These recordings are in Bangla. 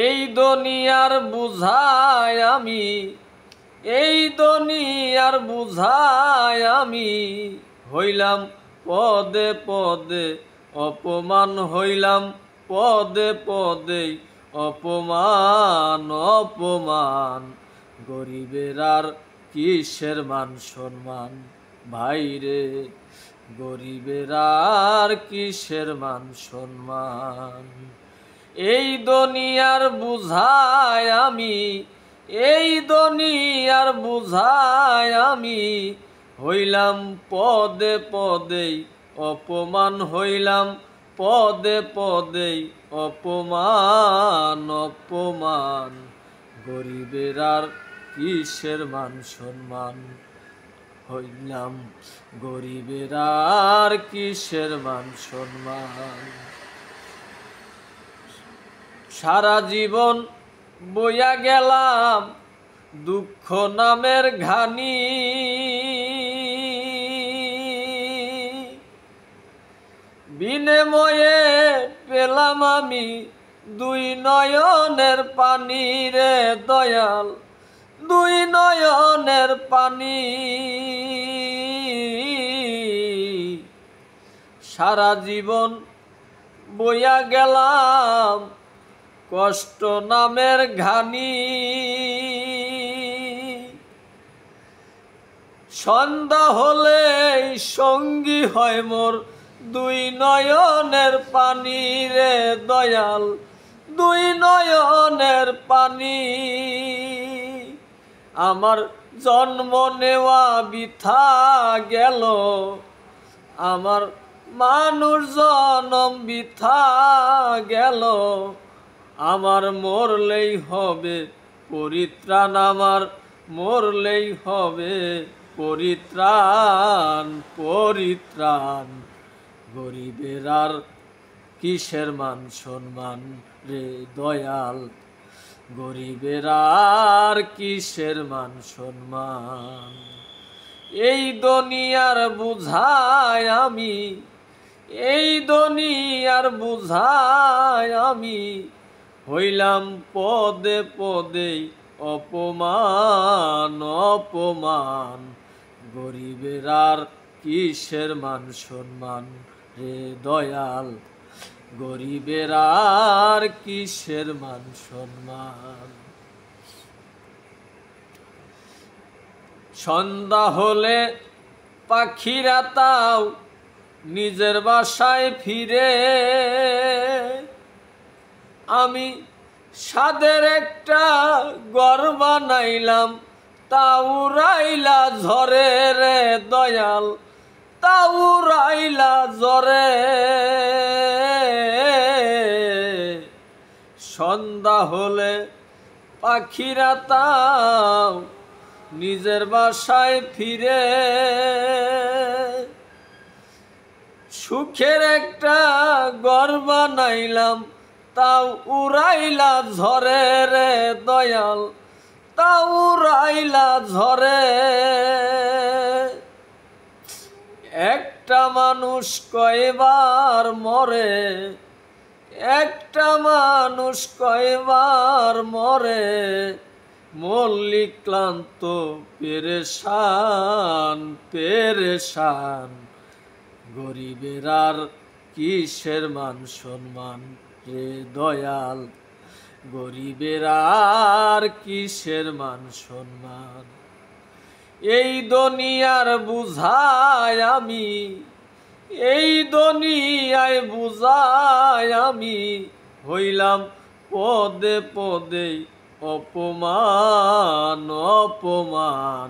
এই দুনিয়ার বুঝায় আমি, এই দুনিয়ার বুঝায় আমি হইলাম পদে পদে অপমান, হইলাম পদে পদে অপমান অপমান। গরিবের আর কিসের মান সম্মান ভাইরে, গরিবের আর কিসের মান সম্মান। এই দুনিয়ার বুঝায় আমি, এই দুনিয়ার বুঝায় আমি হইলাম পদে পদে অপমান, হইলাম পদে পদে অপমান অপমান। গরিবের আর কিসের মান সম্মান হইলাম, গরিবের আর কিসের মান সম্মান। সারা জীবন বইয়া গেলাম দুঃখ নামের ঘানি, বিনিময়ে পেলাম আমি দুই নয়নের পানি রে দয়াল, দুই নয়নের পানি। সারা জীবন বইয়া গেলাম কষ্ট নামের ঘানি, সন্ধ্যা হলে সঙ্গী হয় মোর দুই নয়নের পানি রে দয়াল, দুই নয়নের পানি। আমার জন্ম নেওয়া বৃথা গেল, আমার মানুষ জনম বৃথা গেল। আমার মরলেই হবে পরিত্রাণ, আমার মরলেই হবে পরিত্রাণ পরিত্রাণ। গরিবের আর কিসের মান সম্মান রে দয়াল, গরিবের আর কিসের মান সম্মান। এই দুনিয়ার বুঝায় আমি, এই দুনিয়ার বুঝায় আমি হইলাম পদে পদে অপমান অপমান। গরিবের আর কিসের মান সম্মান রে দয়াল, গরিবের আর কিসের মান সম্মান। সন্ধ্যা হলে পাখিরা তাও নিজের বাসায় ফিরে, আমি সাদের একটা ঘর বানাইলাম তাও রাইলা ঝরে রে দয়াল, তাও রাইলা ঝরে। সন্ধ্যা হলে পাখিরা তাও নিজের বাসায় ফিরে, সুখের একটা ঘর বানাইলাম তাও উড়াইলা ঝরে রে দয়াল, তাও উড়াইলা ঝরে। একটা মানুষ কয়বার মরে, একটা মানুষ কয়বার মরে, মল্লিক ক্লান্ত পেরেশান পেরেশান। গরিবের আর কিসের মান সম্মান রে দয়াল, গরিবের আর কিসের মান সম্মান। এই দুনিয়ার বুঝায় আমি, এই দুনিয়ায় বুঝায় আমি হইলাম পদে পদে অপমান অপমান।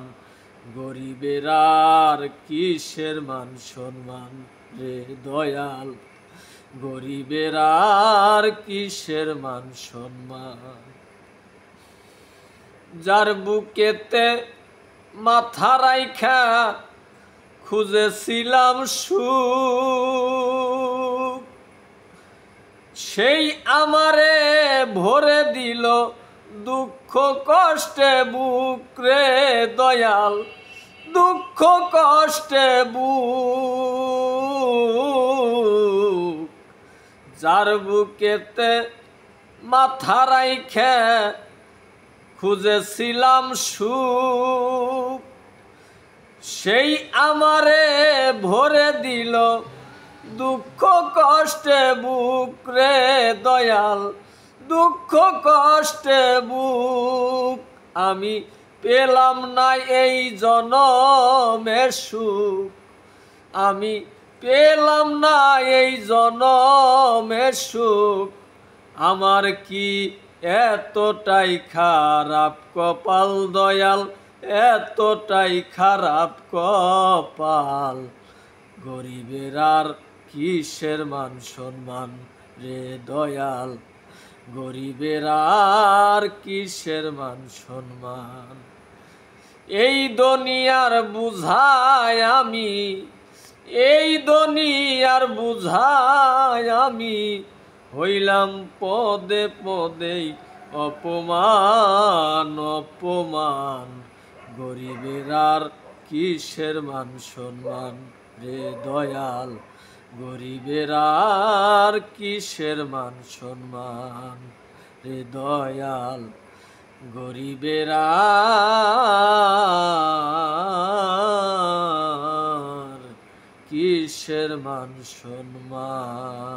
গরিবের আর কিসের মান সম্মান রে দয়াল, গরিবের আর কিসের মান সম্মান। যার বুকেতে মাথা রাইখা খুঁজেছিলাম সুখ, সেই আমারে ভরে দিল দুঃখ কষ্টে বুক রে দয়াল, দুঃখ কষ্টে বুক। যার বুকেতে মাথা রাইখে খুঁজেছিলাম সুখ, সেই আমারে ভরে দিল দুঃখ কষ্টে বুক রে দয়াল, দুঃখ কষ্টে বুক। আমি পেলাম না এই জনমের সুখ, আমি পেলাম না এই জনমের সুখ। আমার কি এতটাই খারাপ কপাল দয়াল, এতটাই খারাপ কপাল। গরিবের আর কিসের মান সম্মান রে দয়াল, গরিবের আর কিসের মান সম্মান। এই দুনিয়ার বুঝায় আমি, এই দুনিয়ার বুঝায় আমি হইলাম পদে পদেই অপমান, অপমান। গরিবের আর কিসের মান সম্মান রে দয়াল, গরিবের আর কিসের মান সম্মান রে দয়াল, গরিবের আর কিসের মান সম্মান।